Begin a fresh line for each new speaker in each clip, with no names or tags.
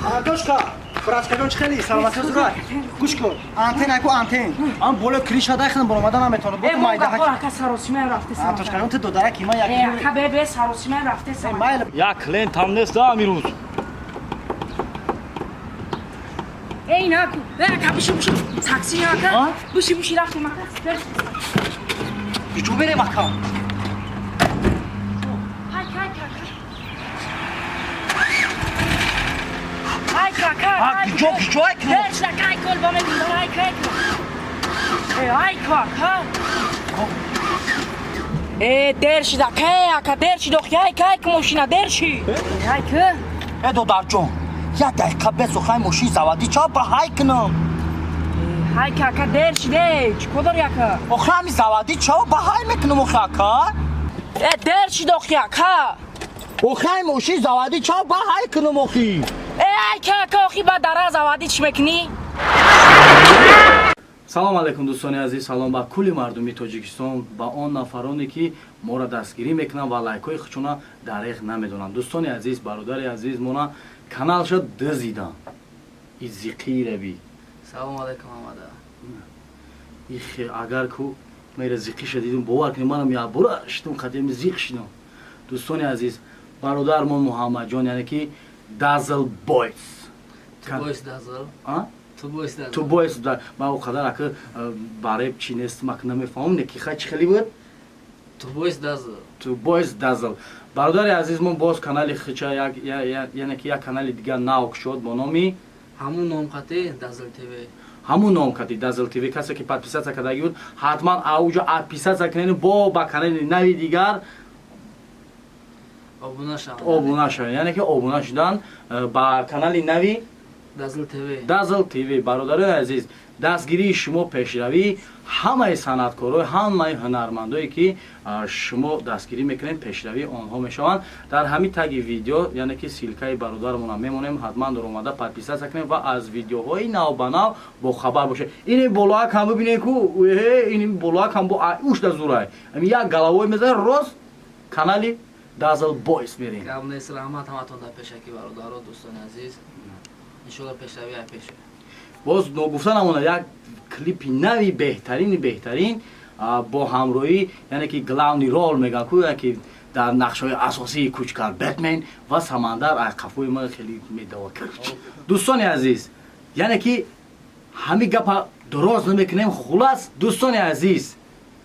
Антошка, братчикагон чӣ хели саломати зурат. Гӯш кун. Антен аку антен. Ам боло криша дахнам боромада наметавонам.
Бо майда ка саросима рафте.
Антошкагон ты додара кима як.
Ка бе саросима рафте.
Майла.
Як клиент там нест да амирӯз.
Эй наку. Ка биши такси нака. Биши рафте мака.
Бичу бере мака. Кичо ай кно.
Дерш кай кол ба мен ай кай. Ай ка. Дерш да кай ка дерш до кай машина дерш. Ай ка.
Додарҷон, як дақиқа бесухай мошин заводӣ чо ба ҳай кунам.
Ай ка дерш де чиқодар яка.
Охрами заводӣ чо ба ҳай мекунам охрака?
Дерш до яка.
Охрай мошин заводӣ чо ба ҳай кунам охи.
Ай ка охи ба дара заводӣ чӣ мекунӣ?
Салом алайкум дӯстони азиз, салом ба кулли мардуми Тоҷикистон, ба он нафароне ки моро дастгирӣ мекунанд ва лайкҳои худшона дареғ намедонанд. Дӯстони азиз, бародари азиз мона каналша дазидан. Изиқӣ рави.
Салом алайкум амада.
Ихе агар ку мера зиқӣ шадидум бовар кунем манам як бора шидум қадем зиқ шидум. Дӯстони азиз, бародармон Муҳаммадҷон яъне ки Dazzle Boys.
Tu boys dazzle.
А?
Tu boys dazzle.
Tu boys da. Ма о қадар ака бареб чи нест мак намефаҳмам не ки ха чӣ хеле буд?
Tu boys dazzle.
Tu boys dazzle. Бародари азизмон боз канали хича яъне ки як канали дигар навк шуд бо номи
Ҳамун ном хати Dazzle TV.
ҳамун ном кади Dazzle TV. Касе ки подписатсия кардаги буд ҳатман ауҷа подписатсия кунед бо ба канали нави дигар обуна шаванд. Яъне ки обуна шудан ба канали нави
Dazzle TV.
Dazzle TV. Бародарои азиз, дастгирии шумо пешравӣ ҳамаи санъаткорои ҳамаи ҳунармандое ки шумо дастгирӣ мекунед пешравӣ онҳо мешаванд. Дар ҳамин таги видео яъне ки силкаи бародармонам мемонем ҳатман дар омада подписатсия кунед ва аз видеоҳои нав ба нав бохабар бошед. Ини болоак ҳам бибинед ку ини болоак ҳам бо ушда зурай ами як галавой мезанед рост канали Dazzle Boys мерем.
Гап нест, раҳмат ҳаматон дар пешаки бародаро дӯстони азиз. Иншоалло пешравӣ ай пеш.
Боз ногуфта намонад як клипи нави беҳтарин бо ҳамроҳӣ яъне ки главни рол мегӯянд ку яке дар нақшҳои асосии кӯчкар Бэтмен ва самандар аз қафои ма хеле медава кард. Дӯстони азиз, яъне ки ҳамин гапа дуроз намекунем. Хулас дӯстони азиз,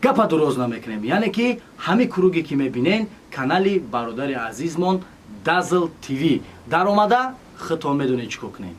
гапа дуроз намекунем. Яъне ки ҳамин куруге ки мебинен канали бародари азизмон Dazzle TV дар омада худтон медонед чӣ кор кунем.